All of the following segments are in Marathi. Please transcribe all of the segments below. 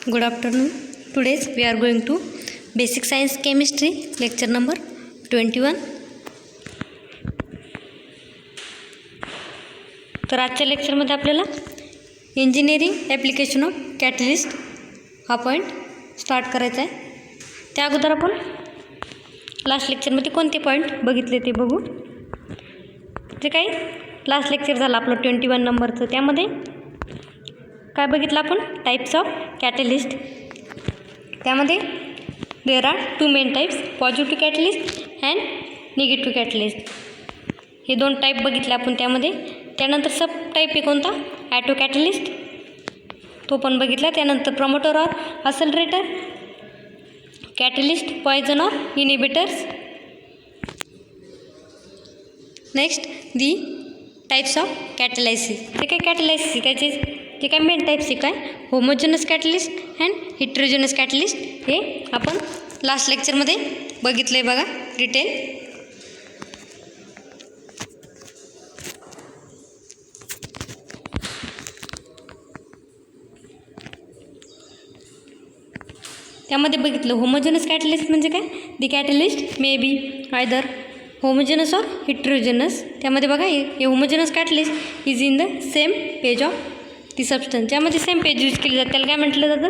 Good afternoon. Today we are going to Basic Science Chemistry lecture number 21. तर आजच्या लेक्चरमध्ये आपल्याला इंजिनिअरिंग ॲप्लिकेशन ऑफ कॅटलिस्ट हा पॉईंट स्टार्ट करायचा आहे. त्या अगोदर आपण लास्ट लेक्चरमध्ये कोणते पॉईंट बघितले ते बघू. जे काही लास्ट लेक्चर झालं आपलं 21 नंबरचं, त्यामध्ये काय बघितलं आपण? Types of catalyst. त्यामध्ये there are 2 main types, positive catalyst and negative catalyst. हे 2 टाईप बघितले आपण त्यामध्ये. त्यानंतर सब टाईप आहे कोणता? ॲटो कॅटलिस्ट, तो पण बघितला. त्यानंतर promoter or accelerator, catalyst, poison or inhibitors. Next the types of catalysis. ते काय कॅटलायसिस त्याचे जे काय मेन टाईप्स आहे काय? Homogeneous catalyst and heterogeneous catalyst. हे आपण लास्ट लेक्चरमध्ये बघितलं आहे बघा डिटेल. त्यामध्ये बघितलं होमोजेनस कॅटलिस्ट म्हणजे काय? The catalyst may be either homogeneous or heterogeneous. त्यामध्ये बघा हे homogeneous catalyst is in the same phase of the substance. त्यामध्ये सेम पेज यूज केली जाते, त्याला काय म्हटलं जातं?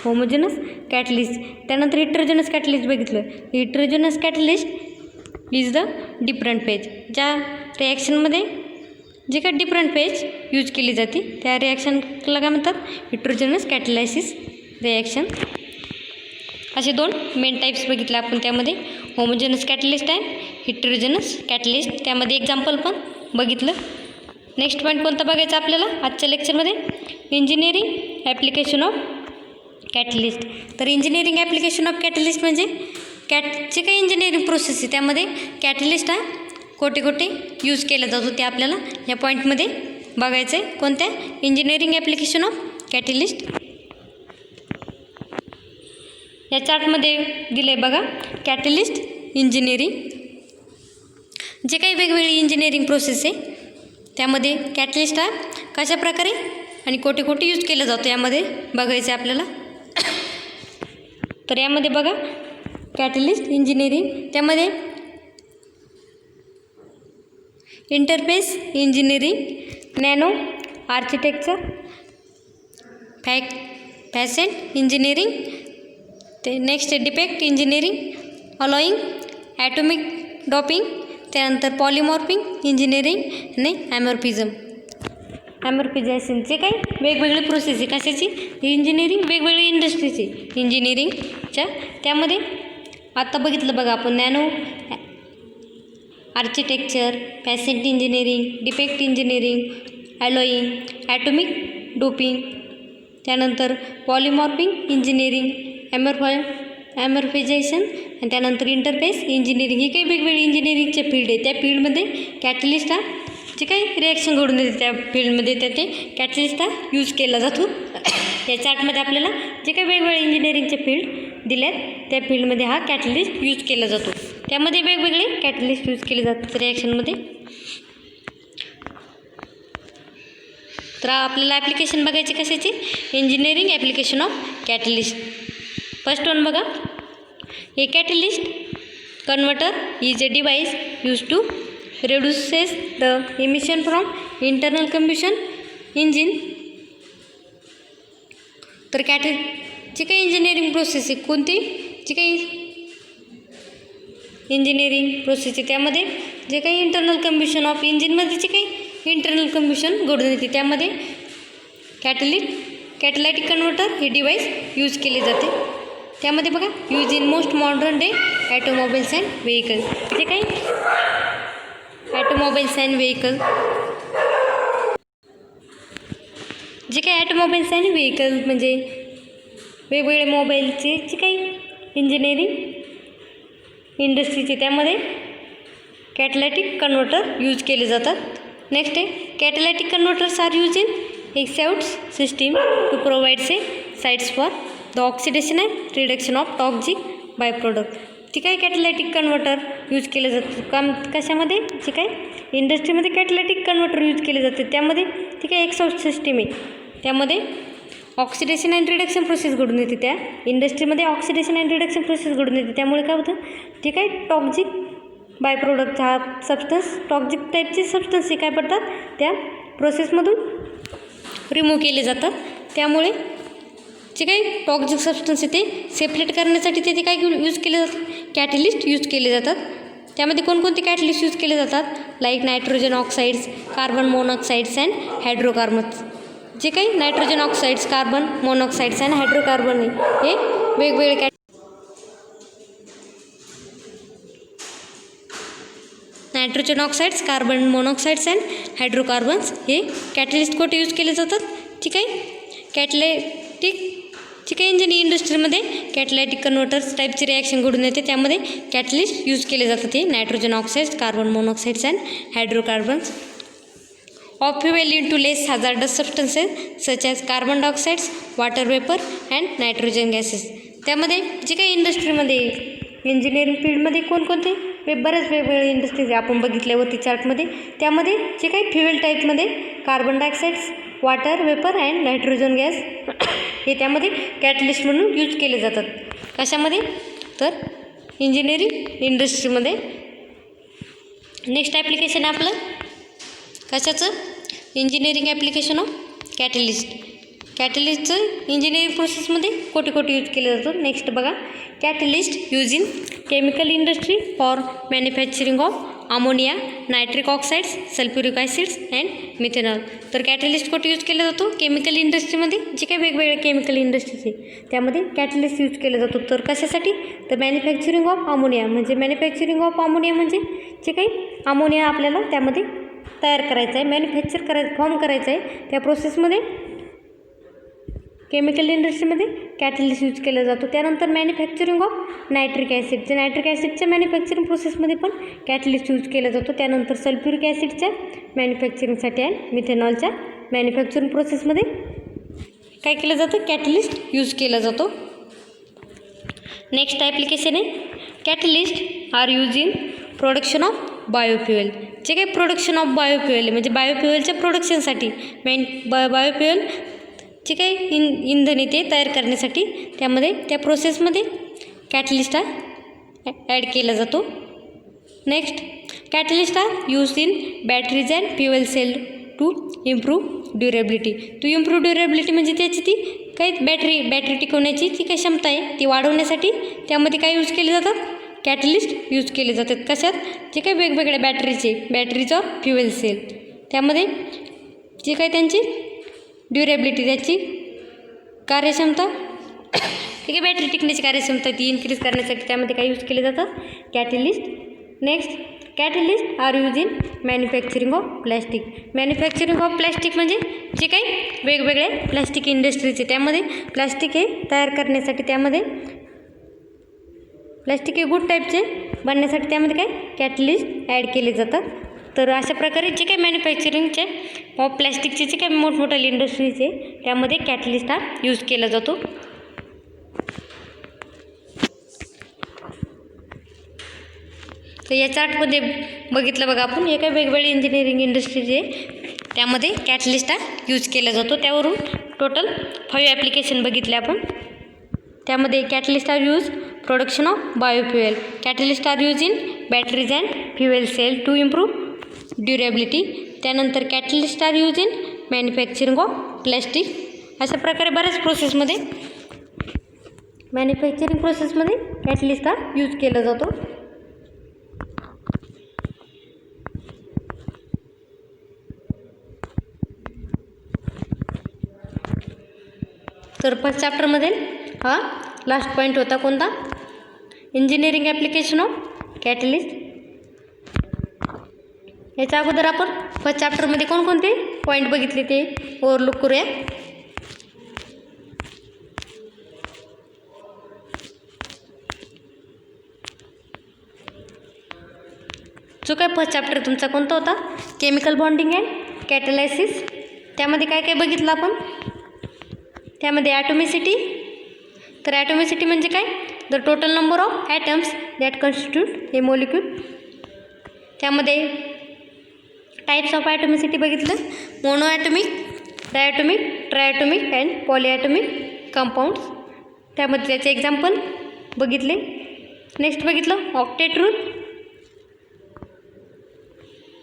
Homogeneous catalyst. त्यानंतर हिट्रोजेनस कॅटलिस्ट बघितलं. Heterogeneous catalyst is the different phase. ज्या रिॲक्शनमध्ये जे काय डिफरंट पेज यूज केली जाते त्या रिॲक्शनला काय म्हणतात? हिट्रोजेनस कॅटलायसिस रिॲक्शन. असे 2 मेन टाईप्स बघितले आपण त्यामध्ये, homogeneous catalyst and heterogeneous catalyst. त्यामध्ये एक्झाम्पल पण बघितलं. नेक्स्ट पॉईंट कोणता बघायचा आपल्याला आजच्या लेक्चरमध्ये? Engineering application of catalyst. तर इंजिनिअरिंग ॲप्लिकेशन ऑफ कॅटलिस्ट म्हणजे जे काही इंजिनिअरिंग प्रोसेस आहे त्यामध्ये कॅटलिस्ट हा कोठे कोठे यूज केला जातो ते आपल्याला या पॉईंटमध्ये बघायचं आहे. कोणत्या? Engineering application of catalyst. या चार्टमध्ये दिलं आहे बघा कॅटलिस्ट इंजिनिअरिंग. जे काही वेगवेगळी इंजिनिअरिंग प्रोसेस आहे त्यामध्ये कॅटलिस्ट हा कशा प्रकारे आणि कोठे कोठे यूज केला जातो यामध्ये बघायचं आहे आपल्याला. तर यामध्ये बघा कॅटलिस्ट इंजिनिअरिंग, त्यामध्ये interface engineering, nano architecture, fashion engineering, ते next defect engineering, alloying, atomic doping, त्यानंतर पॉलिमॉर्फिंग इंजिनिअरिंग आणि ॲमॉर्फिझेशन. जे काही वेगवेगळी प्रोसेस आहे कशाची? इंजिनिअरिंग वेगवेगळी इंडस्ट्रीची इंजिनिअरिंगच्या. त्यामध्ये आत्ता बघितलं बघा आपण nano architecture, fashion engineering, defect engineering, alloying, atomic doping, त्यानंतर पॉलिमॉर्फिंग इंजिनिअरिंग, ॲमॉर्फिझेशन आणि त्यानंतर इंटरफेस इंजिनिअरिंग. ही काही वेगवेगळी इंजिनिअरिंगचे फील्ड आहे. त्या फील्डमध्ये कॅटलिस्ट हा जे काही रिॲक्शन घडून येते त्या फील्डमध्ये त्याचे कॅटलिस्ट हा यूज केला जातो. या चार्टमध्ये आपल्याला जे काही वेगवेगळे इंजिनिअरिंगचे फील्ड दिल्यात त्या फील्डमध्ये हा कॅटलिस्ट यूज केला जातो. त्यामध्ये वेगवेगळे कॅटलिस्ट यूज केले जातात रिॲक्शनमध्ये. तर आपल्याला ॲप्लिकेशन बघायचे कशाचे? Engineering application of catalyst. First one बघा, a catalyst converter is a device use to reduces the emission from internal combustion engine. तर जी काही इंजिनिअरिंग प्रोसेस आहे कोणती? जी काही इंजिनिअरिंग प्रोसेस आहे त्यामध्ये जे काही इंटरनल कम्ब्युशन ऑफ इंजिनमध्ये जे काही इंटरनल कम्ब्युशन घडून येते त्यामध्ये कॅटलायटिक कन्व्हर्टर हे डिव्हाइस यूज केले जाते. त्यामध्ये बघा use in most modern day automobiles and vehicle. जे काही ॲटोमोबाईल्स अँड व्हेकल, जे काही ॲटोमोबाईल्स अँड व्हेकल म्हणजे वेगवेगळे मोबाईलचे जे काही इंजिनिअरिंग इंडस्ट्रीचे त्यामध्ये कॅटलायटिक कन्व्हर्टर यूज केले जातात. नेक्स्ट आहे catalytic converters are use in exhausts system to provides a sites for the oxidation and reduction of toxic by product. जे काही कॅटलायटिक कन्व्हर्टर यूज केले जातं कशामध्ये? जे काही इंडस्ट्रीमध्ये कॅटलायटिक कन्व्हर्टर यूज केले जाते त्यामध्ये ती काही एक्सॉस्ट सिस्टीम आहे त्यामध्ये ऑक्सिडेशन अँड रिडक्शन प्रोसेस घडून येते, त्या इंडस्ट्रीमध्ये ऑक्सिडेशन अँड रिडक्शन प्रोसेस घडून येते. त्यामुळे काय होतं, जे काही टॉक्झिक बाय प्रोडक्ट हा सबस्टन्स, टॉक्झिक टाईपचे सबस्टन्स हे काय पडतात त्या प्रोसेसमधून रिमूव्ह केले जातात. त्यामुळे जे काही टॉक्झिक सबस्टन्स आहे ते सेपरेट करण्यासाठी ते काय यूज केले जातात, कॅटलिस्ट यूज केले जातात. त्यामध्ये कोणकोणते कॅटलिस्ट यूज केले जातात, like nitrogen oxides, carbon monoxides and hydrocarbons. जे काही nitrogen oxides, carbon monoxides and hydrocarbon हे वेगवेगळे nitrogen oxides, carbon monoxides and hydrocarbons हे कॅटलिस्ट कोठे यूज केले जातात. ठीक आहे, कॅटलायटिक जे काही इंडस्ट्रीमध्ये कॅटलायटिक कन्व्हर्टर्स टाईपची रिॲक्शन घडून येते, त्यामध्ये कॅटलिस्ट यूज केले जातात. हे nitrogen oxides, carbon monoxides and hydrocarbons. Of fuel into less hazardous substances such as carbon dioxides, water vapour and nitrogen gases. त्यामध्ये जे काही इंडस्ट्रीमध्ये, इंजिनिअरिंग फील्डमध्ये कोणकोणते बऱ्याच वेगवेगळे इंडस्ट्रीज आपण बघितल्यावरती चार्टमध्ये, त्यामध्ये जे काही फ्युएल टाईपमध्ये carbon dioxides, water vapour and nitrogen gas हे त्यामध्ये कॅटलिस्ट म्हणून यूज केले जातात. कशामध्ये, तर इंजिनिअरिंग इंडस्ट्रीमध्ये. नेक्स्ट ॲप्लिकेशन आहे आपलं कशाचं, इंजिनिअरिंग ॲप्लिकेशन ऑफ कॅटलिस्ट. कॅटलिस्टचं इंजिनिअरिंग प्रोसेसमध्ये कोठे कोठे यूज केलं जातं. नेक्स्ट बघा, catalyst use in chemical industry for manufacturing of ammonia, nitric oxides, sulphuric acids and methanol. तर कॅटलिस्ट कुठे यूज केला जातो, केमिकल इंडस्ट्रीमध्ये. जे काही वेगवेगळे केमिकल इंडस्ट्रीज आहे त्यामध्ये कॅटलिस्ट यूज केला जातो. तर कशासाठी, तर मॅन्युफॅक्चरिंग ऑफ अमोनिया, म्हणजे मॅन्युफॅक्चरिंग ऑफ अमोनिया म्हणजे जे काही अमोनिया आपल्याला त्यामध्ये तयार करायचं आहे, मॅन्युफॅक्चर करायचं, फॉर्म करायचं आहे, त्या प्रोसेसमध्ये केमिकल इंडस्ट्रीमध्ये कॅटलिस्ट यूज केला जातो. त्यानंतर मॅन्युफॅक्चरिंग ऑफ नायट्रिक ॲसिड, जे नायट्रिक ॲसिडच्या मॅन्युफॅक्चरिंग प्रोसेसमध्ये पण कॅटलिस्ट यूज केला जातो. त्यानंतर सल्फ्युरिक ॲसिडच्या मॅन्युफॅक्चरिंगसाठी आणि मिथेनॉलच्या मॅन्युफॅक्चरिंग प्रोसेसमध्ये काय केलं जातं, कॅटलिस्ट यूज केला जातो. नेक्स्ट ॲप्लिकेशन आहे catalyst are use in production of biofuel. जे काही प्रोडक्शन ऑफ बायोफ्युएल आहे म्हणजे बायोफ्युएलच्या प्रोडक्शनसाठी बायोफ्युएल जे काही इंधन ते तयार करण्यासाठी त्यामध्ये त्या प्रोसेसमध्ये कॅटलिस्ट हा ॲड केला जातो. Next, catalyst are use in batteries and fuel cell to improve durability. To improve durability म्हणजे त्याची ती काही बॅटरी टिकवण्याची जी काही क्षमता आहे ती वाढवण्यासाठी त्यामध्ये काय यूज केले जातात, कॅटलिस्ट यूज केले जातात. कशात, जे काही वेगवेगळ्या बॅटरीज ऑर फ्युएल सेल त्यामध्ये जे काही त्यांची ड्युरेबिलिटी, त्याची कार्यक्षमता, ठीक आहे, बॅटरी टिकण्याची कार्यक्षमता ती इन्क्रीज करण्यासाठी त्यामध्ये काय यूज केले जातात, catalyst. Next, catalyst are use in manufacturing of plastic. Manufacturing of plastic म्हणजे जे काही वेगवेगळे प्लॅस्टिक इंडस्ट्रीचे त्यामध्ये प्लॅस्टिक हे तयार करण्यासाठी त्यामध्ये प्लॅस्टिक हे गुड टाईपचे बनण्यासाठी त्यामध्ये काय कॅटलिस्ट ॲड केले जातात. तर अशा प्रकारे जे काही मॅन्युफॅक्चरिंगचे ऑफ प्लॅस्टिकचे जे काही मोठमोठ्या इंडस्ट्रीज आहे त्यामध्ये कॅटलिस्ट हा यूज केला जातो. तर या चार्टमध्ये बघितलं बघा आपण, हे काही वेगवेगळे इंजिनिअरिंग इंडस्ट्रीज आहे त्यामध्ये कॅटलिस्ट हा यूज केला जातो. त्यावरून टोटल 5 ॲप्लिकेशन बघितले आपण. त्यामध्ये catalyst are use production of biofuel, catalyst are use in batteries and fuel cell to improve durability. त्यानंतर catalyst are use in manufacturing of plastic. अशा प्रकारे बऱ्याच प्रोसेसमध्ये मॅन्युफॅक्चरिंग प्रोसेसमध्ये कॅटलिस्ट हा यूज केला जातो. तर फर्स्ट चॅप्टरमध्ये हा लास्ट पॉईंट होता कोणता, इंजिनिअरिंग ॲप्लिकेशन ऑफ कॅटलिस्ट. याच्या अगोदर आपण फर्स्ट चॅप्टरमध्ये कोणकोणते पॉईंट बघितले ते ओव्हरलुक करूया. जो काय फर्स्ट चॅप्टर तुमचा कोणता होता, केमिकल बॉन्डिंग अँड कॅटलायसिस. त्यामध्ये काय काय बघितलं आपण, त्यामध्ये ॲटोमिसिटी. तर ॲटोमिसिटी म्हणजे काय, the total number of atoms that constitute a molecule. त्यामध्ये टाईप्स ऑफ ॲटोमिसिटी बघितलं, mono atomic, diatomic, triatomic and polyatomic compounds. त्यामध्ये त्याचे एक्झाम्पल बघितले. नेक्स्ट बघितलं ऑक्टेट रूल.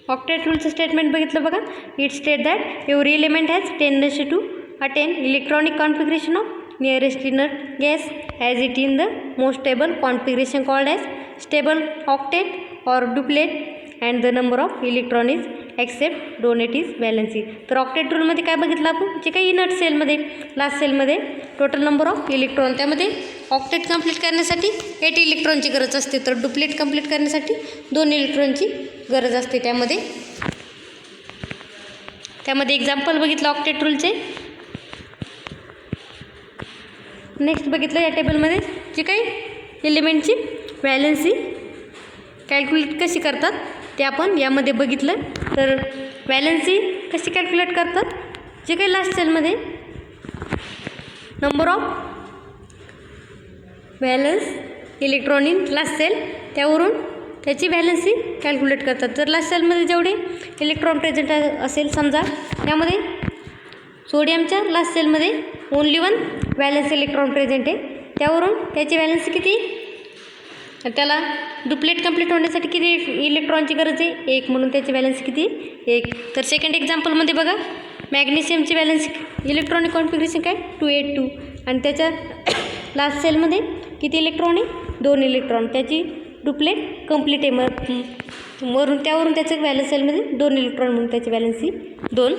ऑक्टेट रूलचं स्टेटमेंट बघितलं बघा. It state that every element has tendency to attain electronic configuration of nearest inner gas as it in the most stable configuration called as stable octet or duplet and the number of electrons except donate is valency. तर ऑक्टेट रूलमध्ये काय बघितलं आपण, जे काही इनर्ट सेलमध्ये लास्ट सेलमध्ये टोटल नंबर ऑफ इलेक्ट्रॉन, त्यामध्ये ऑक्टेट कंप्लीट करण्यासाठी 8 इलेक्ट्रॉनची गरज असते, तर डुप्लेट कंप्लीट करण्यासाठी 2 इलेक्ट्रॉनची गरज असते. त्यामध्ये एक्झाम्पल बघितलं ऑक्टेट रूलचे. नेक्स्ट बघितलं या टेबलमध्ये जे काही एलिमेंटची व्हॅलेन्सी कॅल्क्युलेट कशी करतात ते आपण यामध्ये बघितलं. तर व्हॅलेन्सी कशी कॅल्क्युलेट करतात, जे काही लास्ट सेलमध्ये number of valence electron in last shell, त्यावरून त्याची व्हॅलेन्सी कॅल्क्युलेट करतात. जर लास्ट सेलमध्ये जेवढे इलेक्ट्रॉन प्रेझेंट असेल, समजा त्यामध्ये सोडियमच्या लास्ट सेलमध्ये ओनली 1 व्हॅलन्स इलेक्ट्रॉन प्रेझेंट आहे, त्यावरून त्याची व्हॅलन्सी किती, त्याला डुप्लेट कंप्लीट होण्यासाठी किती इलेक्ट्रॉनची गरज आहे, 1, म्हणून त्याची व्हॅलन्सी किती, 1. तर सेकंड एक्झाम्पलमध्ये बघा, मॅग्नेशियमची व्हॅलन्सी इलेक्ट्रॉनिक कॉन्फिगरेशन काय 282, आणि त्याच्या लास्ट सेलमध्ये किती इलेक्ट्रॉन आहे, 2 इलेक्ट्रॉन, त्याची डुप्लेट कंप्लीट आहे, वरून त्यावरून त्याचं व्हॅलन्स सेलमध्ये 2 इलेक्ट्रॉन, म्हणून त्याची व्हॅलन्सी 2.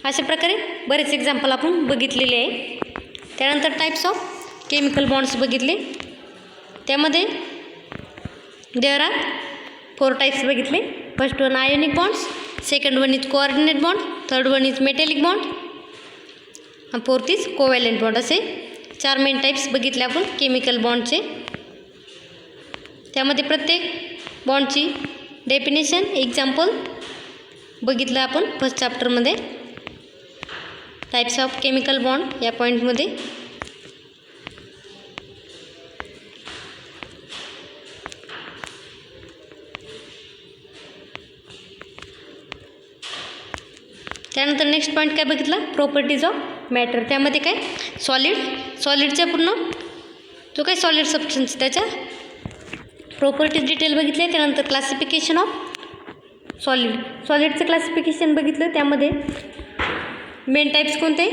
अशा प्रकारे बरेच एक्झाम्पल आपण बघितलेले आहे. त्यानंतर टाईप्स ऑफ केमिकल बॉन्ड्स बघितले. त्यामध्ये देअर आर 4 टाईप्स बघितले. First one ionic bonds, second one is coordinate bond, third one is metallic bond आणि फोर्थ इज कोव्हॅलेंट बॉन्ड. असे 4 मेन टाईप्स बघितले आपण केमिकल बॉन्डचे. त्यामध्ये प्रत्येक बॉन्डची डेफिनेशन, एक्झाम्पल बघितलं आपण फर्स्ट चॅप्टरमध्ये. टाइप्स ऑफ केमिकल बॉन्ड या पॉईंटमध्ये. त्यानंतर नेक्स्ट पॉईंट काय बघितला, प्रॉपर्टीज ऑफ मॅटर. त्यामध्ये काय सॉलिडच्या पूर्ण जो काही सॉलिड सबस्टन्स त्याच्या प्रॉपर्टीज डिटेल बघितले. त्यानंतर क्लासिफिकेशन ऑफ सॉलिडचं क्लासिफिकेशन बघितलं. त्यामध्ये मेन टाइप्स कोणते,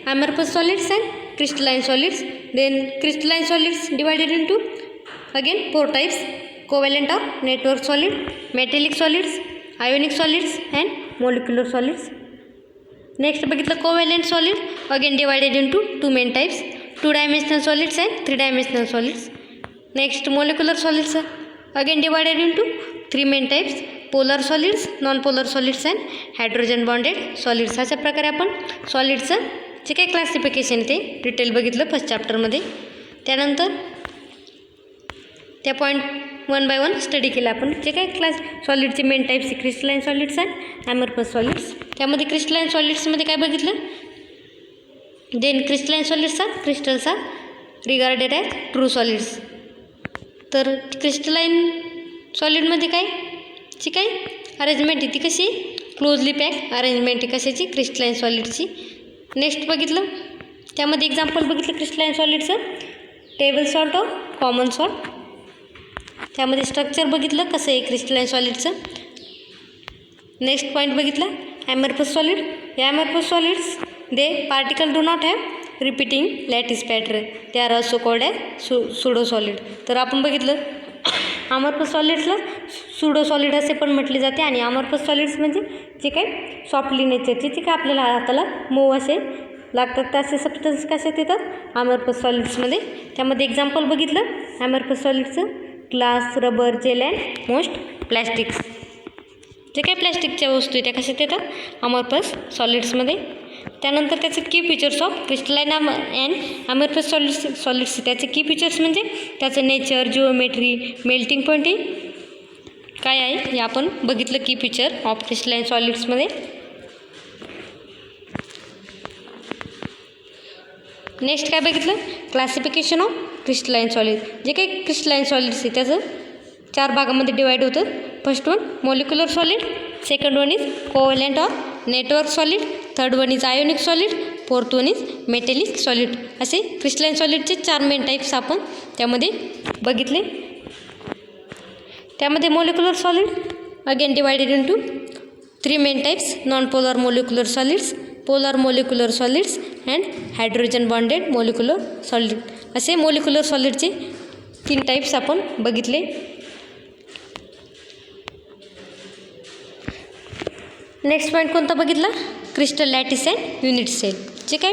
amorphous solids and crystalline solids. Then crystalline solids divided into again 4 types, covalent or network solid, metallic solids, ionic solids and molecular solids. Next बघितलं covalent solid, again divided into 2 main types, 2 dimensional solids and 3 dimensional solids. Next molecular solids, again divided into 3 main types, polar solids, non polar solids and hydrogen bonded solids. अशा प्रकारे आपण सॉलिडचं जे काही क्लासिफिकेशन ते डिटेल बघितलं फर्स्ट चॅप्टरमध्ये. त्यानंतर त्या पॉईंट 1 बाय 1 स्टडी केला आपण. जे काही सॉलिडचे main types, crystalline solids and amorphous solids. त्यामध्ये क्रिस्टलाइन सॉलिड्समध्ये काय बघितलं, then crystalline solids are crystals are regarded as true solids. तर क्रिस्टलाइन सॉलिडमध्ये काय जी काही अरेंजमेंट आहे ती कशी, क्लोजली पॅक अरेंजमेंट आहे कशाची, क्रिस्टलाइन सॉलिडची. नेक्स्ट बघितलं, त्यामध्ये एक्झाम्पल बघितलं क्रिस्टलाइन सॉलिडचं, table salt or common salt. त्यामध्ये स्ट्रक्चर बघितलं कसं आहे क्रिस्टलाइन सॉलिडचं. नेक्स्ट पॉईंट बघितला ॲमॉर्फस सॉलिड. या amorphous solids they particle do not have repeating lattice pattern, ते are also called as pseudo solid. तर आपण बघितलं ॲमॉर्फस सॉलिड्सला सुडो सॉलिड असे पण म्हटले जाते. आणि ॲमॉर्फस सॉलिड्स म्हणजे जे काही सॉफ्टली नेचरचे, जे काही आपल्याला हाताला मऊ असे लागतात, तसे सबस्टन्स कशात येतात ॲमॉर्फस सॉलिड्समध्ये. त्यामध्ये एक्झाम्पल बघितलं ॲमॉर्फस सॉलिडचं, glass, rubber, gel and most plastics. जे काही प्लॅस्टिकच्या वस्तू आहे त्या कशात येतात ॲमॉर्फस सॉलिड्समध्ये. त्यानंतर त्याचे key features of crystalline and amorphous solids. त्याचे की फीचर्स म्हणजे त्याचं नेचर, जिओमेट्री, मेल्टिंग पॉईंट काय आहे हे आपण बघितलं की फीचर ऑफ क्रिस्टलाइन सॉलिड्समध्ये. नेक्स्ट काय बघितलं, क्लासिफिकेशन ऑफ क्रिस्टलाइन सॉलिड. जे काही क्रिस्टलाइन सॉलिड्स आहे त्याचं 4 भागामध्ये डिवाइड होतं. First one molecular solid, second one is covalent or network solid, third one is ionic solid, fourth one is metallic solid. असे क्रिस्टलाइन सॉलिडचे 4 मेन टाईप्स आपण त्यामध्ये बघितले. त्यामध्ये molecular solid again divided into 3 main types, non polar molecular solids, polar molecular solids and hydrogen bonded molecular solid. असे मोलिक्युलर सॉलिडचे 3 टाईप्स आपण बघितले. नेक्स्ट पॉईंट कोणता बघितला? Crystal lattice and unit sale. जे काय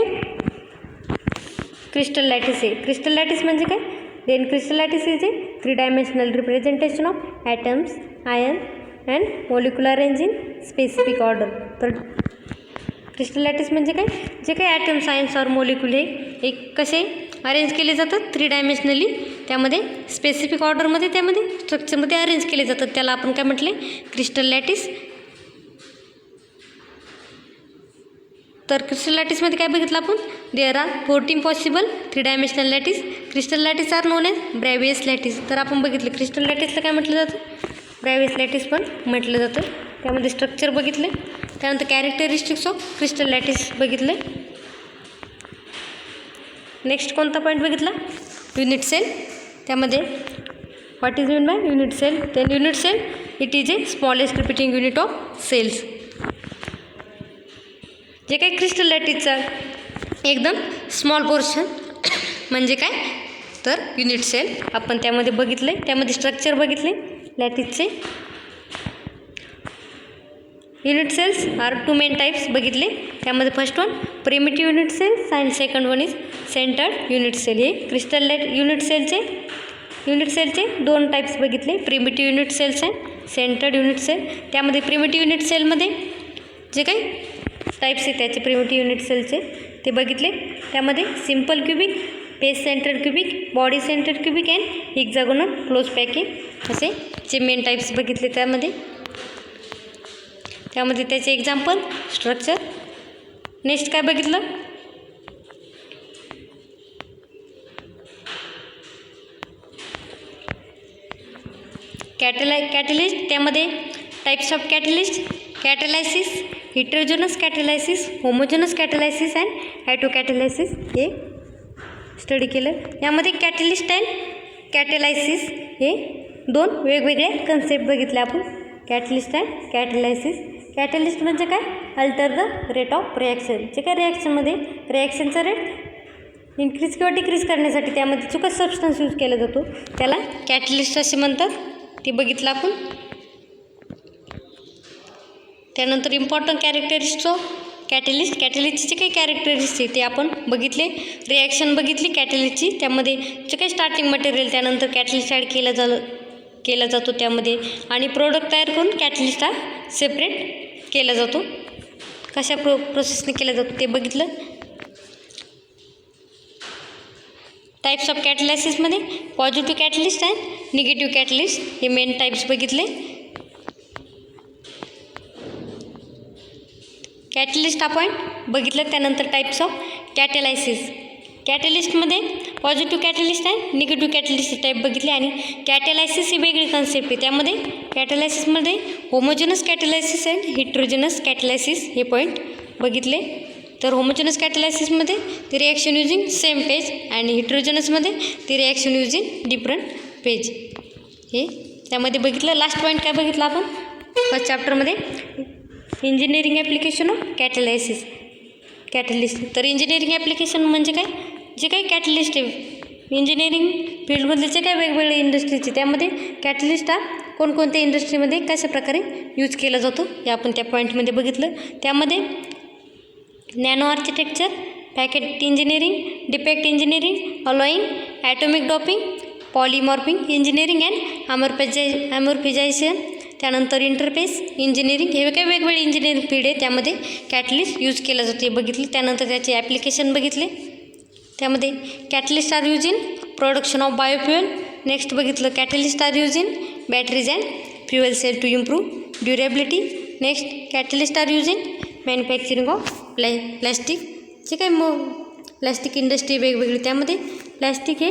क्रिस्टल लॅटिस आहे, क्रिस्टल लॅटिस म्हणजे काय? Then crystal lattice is a 3 dimensional representation of atoms, ion and molecular range in specific order. तर क्रिस्टल लॅटिस म्हणजे काय? जे काही ॲटम्स, आयन्स और मोलिक्युल हे एक कसे अरेंज केले जातात 3 डायमेन्शनली, त्यामध्ये स्पेसिफिक ऑर्डरमध्ये त्यामध्ये स्ट्रक्चरमध्ये अरेंज केले जातात. त्याला आपण काय म्हटले? Crystal lattice. तर क्रिस्टल लॅटिसमध्ये काय बघितलं आपण? There are 14 possible 3 dimensional lattice. Crystal lattice are known as Bravais lattice. तर आपण बघितलं क्रिस्टल लॅटिसला काय म्हटलं जातं? ब्रॅव्हियस लॅटिस पण म्हटलं जातं. त्यामध्ये स्ट्रक्चर बघितले. त्यानंतर कॅरेक्टरिस्टिक्स ऑफ क्रिस्टल लॅटिस बघितले. नेक्स्ट कोणता पॉईंट बघितला? Unit cell. त्यामध्ये what is mean by unit cell? Then unit cell it is a smallest repeating unit of cells. जे काही क्रिस्टल लॅटिसचा एकदम स्मॉल पोर्शन म्हणजे काय? तर युनिट सेल आपण त्यामध्ये बघितले. त्यामध्ये स्ट्रक्चर बघितले लॅटिसचे. Unit cells are 2 main types बघितले. त्यामध्ये first one primitive unit cells and second one is centered unit cell. हे क्रिस्टल युनिट सेलचे 2 टाईप्स बघितले, primitive unit cells and centered unit cell. त्यामध्ये प्रिमिटिव्ह युनिट सेलमध्ये जे काही टाईप्स आहेत त्याचे प्रिमिटिव्ह युनिट सेलचे ते बघितले. त्यामध्ये simple cubic, base centred cubic, body centred cubic and hexagonal close packing असे जे मेन टाईप्स बघितले. त्यामध्ये त्याचे एक्झाम्पल, स्ट्रक्चर. नेक्स्ट काय बघितलं? कॅटलिस्ट. त्यामध्ये types of catalyst, catalysis, heterogeneous catalysis, homogeneous catalysis and hydrocatalysis हे स्टडी केलं. यामध्ये कॅटलिस्ट अँड कॅटलायसिस हे 2 वेगवेगळ्या कन्सेप्ट बघितले आपण. Catalyst and कॅटलायसिस. कॅटलिस्ट म्हणजे काय? Alter the rate of reaction. जे काय रिॲक्शनमध्ये रिॲक्शनचा रेट इन्क्रीज किंवा डिक्रीज करण्यासाठी त्यामध्ये जो काही सबस्टन्स यूज केला जातो त्याला कॅटलिस्ट असे म्हणतात. ते बघितलं आपण. त्यानंतर इम्पॉर्टंट कॅरेक्टरिस्टिक्स ऑफ कॅटलिस्ट. कॅटलिस्टचे जे काही कॅरेक्टरिस्टिक्स ते आपण बघितले. रिॲक्शन बघितली कॅटलिस्टची. त्यामध्ये जे काही स्टार्टिंग मटेरियल त्यानंतर कॅटलिस्ट ॲड केला जातो त्यामध्ये, आणि प्रोडक्ट तयार करून कॅटलिस्ट हा सेपरेट केला जातो. कशा प्रोसेसने केला जातो ते बघितलं. टाईप्स ऑफ कॅटलायसिसमध्ये positive catalyst and negative catalyst हे मेन टाईप्स बघितले. कॅटलिस्ट आपण बघितलं. त्यानंतर टाईप्स ऑफ कॅटलायसिस. कॅटलिस्टमध्ये positive catalyst and negative catalyst type बघितले. आणि कॅटलायसिस ही वेगळी कन्सेप्ट आहे. त्यामध्ये कॅटलायसिसमध्ये होमोजनस कॅटलायसिस अँड हिट्रोजनस कॅटलायसिस हे पॉईंट बघितले. तर होमोजनस कॅटलायसिसमध्ये ती रिॲक्शन युजिंग सेम पेज आणि हिट्रोजनसमध्ये ती रिॲक्शन युजिंग डिफरंट पेज हे त्यामध्ये बघितलं. लास्ट पॉईंट काय बघितलं आपण फर्स्ट चॅप्टरमध्ये? Engineering application of catalysis, catalyst. तर इंजिनिअरिंग ॲप्लिकेशन म्हणजे काय? जे काही कॅटलिस्ट आहे इंजिनिअरिंग फील्डमधले जे काही वेगवेगळे इंडस्ट्रीचे त्यामध्ये कॅटलिस्ट हा कोणकोणत्या इंडस्ट्रीमध्ये कशा प्रकारे यूज केला जातो हे आपण त्या पॉईंटमध्ये बघितलं. त्यामध्ये nano architecture, packet engineering, defect engineering, alloying, atomic doping, polymorphing engineering and amorphization, त्यानंतर इंटरफेस इंजिनिअरिंग हे काही वेगवेगळे इंजिनिअरिंग फील्ड आहे त्यामध्ये कॅटलिस्ट यूज केलं जातं हे बघितले. त्यानंतर त्याचे ॲप्लिकेशन बघितले. त्यामध्ये catalyst are use in production of biofuel. Next बघितलं catalyst are use in batteries and fuel cell to improve durability. Next catalyst are use in manufacturing of plastic. जे काही प्लॅस्टिक इंडस्ट्री वेगवेगळी त्यामध्ये प्लॅस्टिक हे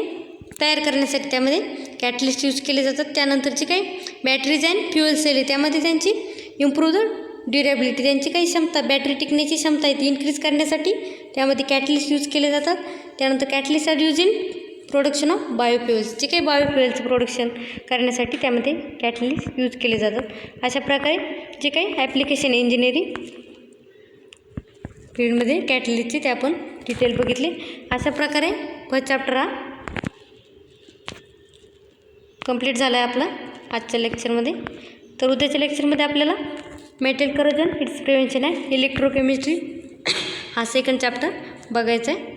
तयार करण्यासाठी त्यामध्ये कॅटलिस्ट यूज केले जातात. त्यानंतरचे काही बॅटरीज अँड फ्युएल सेल आहे त्यामध्ये त्यांची इम्प्रूव्ह द ड्युरेबिलिटी, त्यांची काही क्षमता, बॅटरी टिकण्याची क्षमता आहे ती इन्क्रीज करण्यासाठी त्यामध्ये कॅटलिस्ट यूज केले जातात. त्यानंतर catalyst are use in production of biofuels, जे काही बायोफ्युएल्सचं प्रोडक्शन करण्यासाठी त्यामध्ये कॅटलिस्ट यूज केले जातात. अशा प्रकारे जे काही ॲप्लिकेशन इंजिनिअरिंग फील्डमध्ये कॅटलिस्टचे ते आपण डिटेल बघितले. अशा प्रकारे फर्स्ट चॅप्टर हा कंप्लीट झाला आहे आपला आजच्या लेक्चरमध्ये. तर उद्याच्या लेक्चरमध्ये आपल्याला मेटल करोजन, इट्स प्रिव्हेन्शन आहे, इलेक्ट्रोकेमिस्ट्री हा सेकंड चॅप्टर बघायचा आहे.